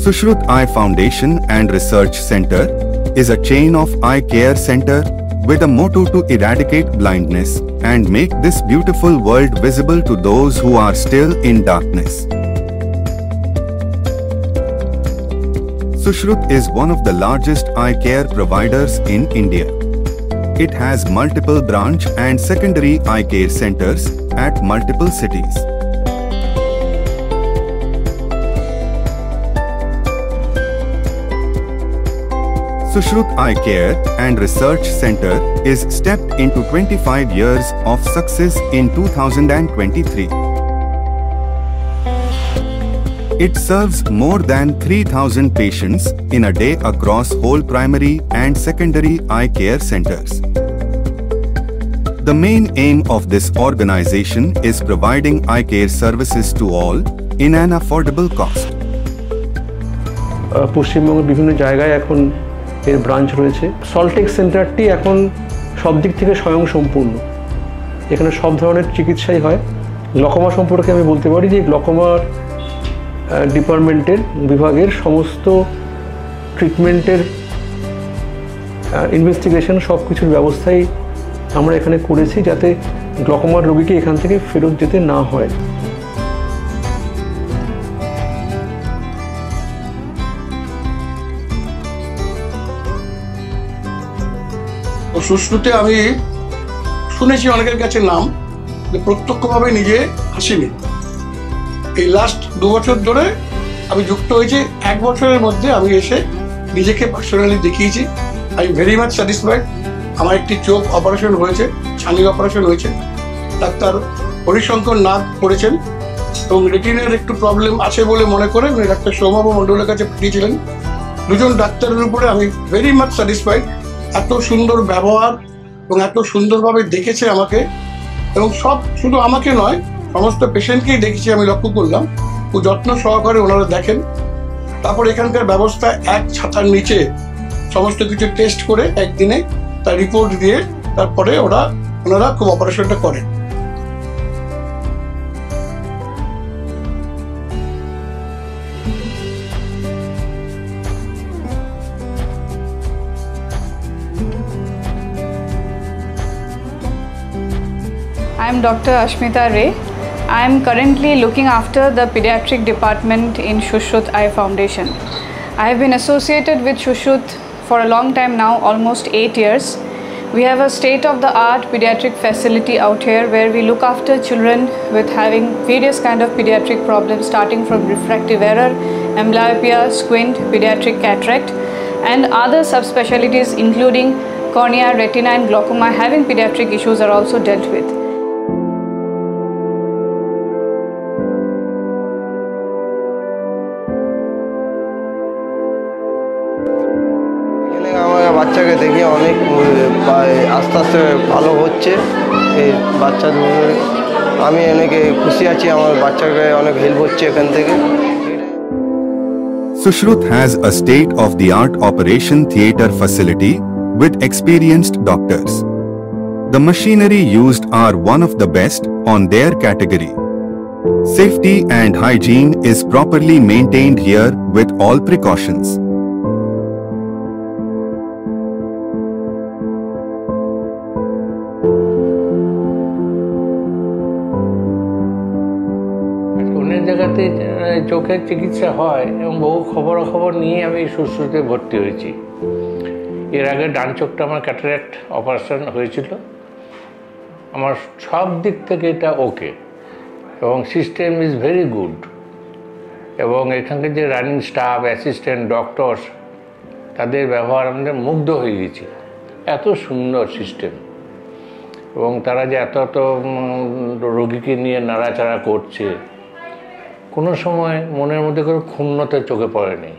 Sushruth Eye Foundation and Research Center is a chain of eye care center with a motto to eradicate blindness and make this beautiful world visible to those who are still in darkness. Sushruth is one of the largest eye care providers in India. It has multiple branch and secondary eye care centers at multiple cities. Sushruth Eye Care and Research Center is stepped into 25 years of success in 2023. It serves more than 3,000 patients in a day across whole primary and secondary eye care centers. The main aim of this organization is providing eye care services to all in an affordable cost. পশ্চিমবঙ্গের বিভিন্ন জায়গায় এখন এর branch রয়েছে। সল্টলেক সেন্টারটি এখন সব দিক থেকে স্বয়ংসম্পূর্ণ। এখানে সব ধরনের চিকিৎসাই হয়। গ্লকোমা সম্পর্কে আমি বলতে পারি যে গ্লকোমার ডিপার্টমেন্টের বিভাগের সমস্ত ট্রিটমেন্টের ইনভেস্টিগেশন সব কিছুর ব্যবস্থাই আমরা এখানে করেছি যাতে গ্লকোমার রোগীকে এখান থেকে ফেরত যেতে না হয়। সুশ্রুতে আমি শুনেছি অনেকের কাছে নাম, প্রত্যক্ষভাবে নিজে আসিনি। এই লাস্ট 2 বছর ধরে আমি যুক্ত হয়েছি। 1 বছরের মধ্যে আমি এসে নিজেকে পার্সোনালি দেখিয়েছি। I am very much satisfied. আমার একটি চোখ অপারেশন হয়েছে, ছানি অপারেশন হয়েছে, ডাক্তার হরিশঙ্কর নাগ করেছেন এবং রেটিনের একটু প্রবলেম আছে বলে মনে করে উনি ডাক্তার সৌম্য মণ্ডলের কাছে পাঠিয়েছিলেন। দুজন ডাক্তারের উপরে আমি ভেরি মাচ স্যাটিসফাইড। এত সুন্দর ব্যবহার এবং এত সুন্দরভাবে দেখেছে আমাকে, এবং সব শুধু আমাকে নয় সমস্ত পেশেন্টকেই দেখেছি। আমি লক্ষ্য করলাম খুব যত্ন সহকারে ওনারা দেখেন। তারপর এখানকার ব্যবস্থা এক ছাতার নিচে সমস্ত কিছু টেস্ট করে একদিনে তার রিপোর্ট দিয়ে তারপরে ওনারা খুব অপারেশনটা করেন। I am Dr. Ashmita Ray. I am currently looking after the pediatric department in Sushruth Eye Foundation. I have been associated with Sushruth for a long time now, almost 8 years. We have a state-of-the-art pediatric facility out here where we look after children with having various kind of pediatric problems, starting from refractive error, amblyopia, squint, pediatric cataract, and other subspecialties including cornea, retina, and glaucoma having pediatric issues are also dealt with. বাচ্চাকে দেখে অনেক আস্তে আস্তে ভালো হচ্ছে। এই বাচ্চাদের আমি অনেক খুশি আছি, আমার বাচ্চাকে অনেক হেল্প হচ্ছে এখান থেকে। Sushruth has a state-of-the-art operation theatre facility with experienced doctors. The machinery used are one of the best on their category. Safety and hygiene is properly maintained here with all precautions. অনেক জায়গাতে চোখের চিকিৎসা হয় এবং বহু খবরাখবর নিয়ে আমি সুশ্রুতে ভর্তি হয়েছি। এর আগে ডান চোখটা আমার ক্যাটারাক্ট অপারেশন হয়েছিল। আমার সব দিক থেকে এটা ওকে এবং সিস্টেম ইজ ভেরি গুড, এবং এখানকার যে রানিং স্টাফ, অ্যাসিস্ট্যান্ট, ডক্টরস, তাদের ব্যবহার আমাদের মুগ্ধ হয়ে গেছি। এত সুন্দর সিস্টেম, এবং তারা যে এত রোগীকে নিয়ে নাড়াচাড়া করছে, কোনো সময় মনের মধ্যে কোনো ক্ষুণ্ণতা চোখে পড়েনি।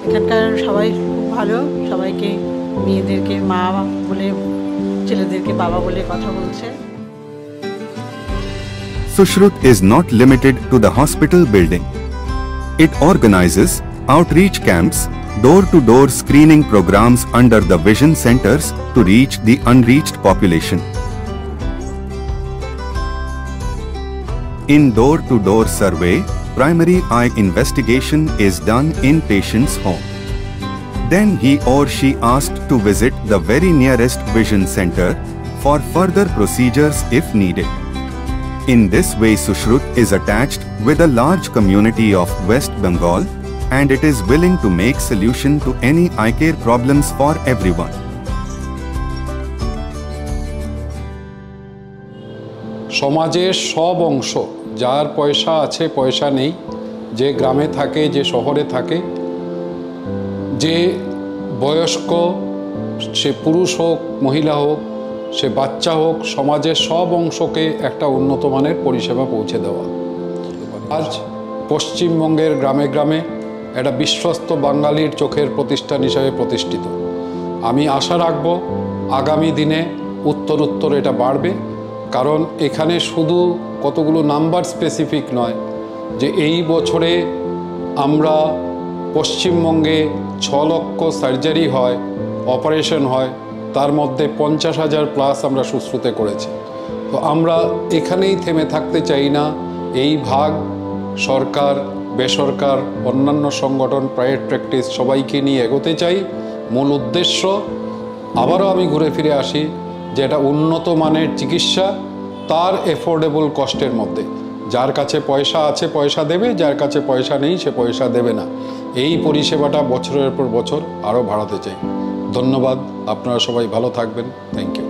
এখানকার সবাই খুব ভালো, সবাইকে মেয়েদেরকে মা বলে, ছেলেদেরকে বাবা বলে কথা বলছে। Sushruth is not limited to the hospital building. It organizes outreach camps, door-to-door screening programs under the vision centers to reach the unreached population. In door-to-door survey, primary eye investigation is done in patient's home. Then he or she asked to visit the very nearest vision center for further procedures if needed. In this way, Sushrut is attached with a large community of West Bengal, and it is willing to make solution to any eye care problems for everyone. সমাজের সব অংশ, যার পয়সা আছে পয়সা নেই, যে গ্রামে থাকে যে শহরে থাকে, যে বয়স্ক, সে পুরুষ হোক মহিলা হোক, সে বাচ্চা হোক, সমাজের সব অংশকে একটা উন্নত মানের পরিষেবা পৌঁছে দেওয়া। আজ পশ্চিমবঙ্গের গ্রামে গ্রামে একটা বিশ্বস্ত বাঙালির চোখের প্রতিষ্ঠান হিসাবে প্রতিষ্ঠিত। আমি আশা রাখব আগামী দিনে উত্তরোত্তর এটা বাড়বে, কারণ এখানে শুধু কতগুলো নাম্বার স্পেসিফিক নয়, যে এই বছরে আমরা পশ্চিমবঙ্গে 6 লক্ষ সার্জারি হয়, অপারেশন হয়, তার মধ্যে 50,000 প্লাস আমরা সুশ্রুতে করেছি। তো আমরা এখানেই থেমে থাকতে চাই না, এই ভাগ সরকার, বেসরকার, অন্যান্য সংগঠন, প্রাইভেট প্র্যাকটিস সবাইকে নিয়ে এগোতে চাই। মূল উদ্দেশ্য, আবারও আমি ঘুরে ফিরে আসি, যে এটা উন্নত মানের চিকিৎসা, তার এফোর্ডেবল কস্টের মধ্যে। যার কাছে পয়সা আছে পয়সা দেবে, যার কাছে পয়সা নেই সে পয়সা দেবে না। এই পরিষেবাটা বছরের পর বছর আরও বাড়াতে চাই। ধন্যবাদ, আপনারা সবাই ভালো থাকবেন। Thank you.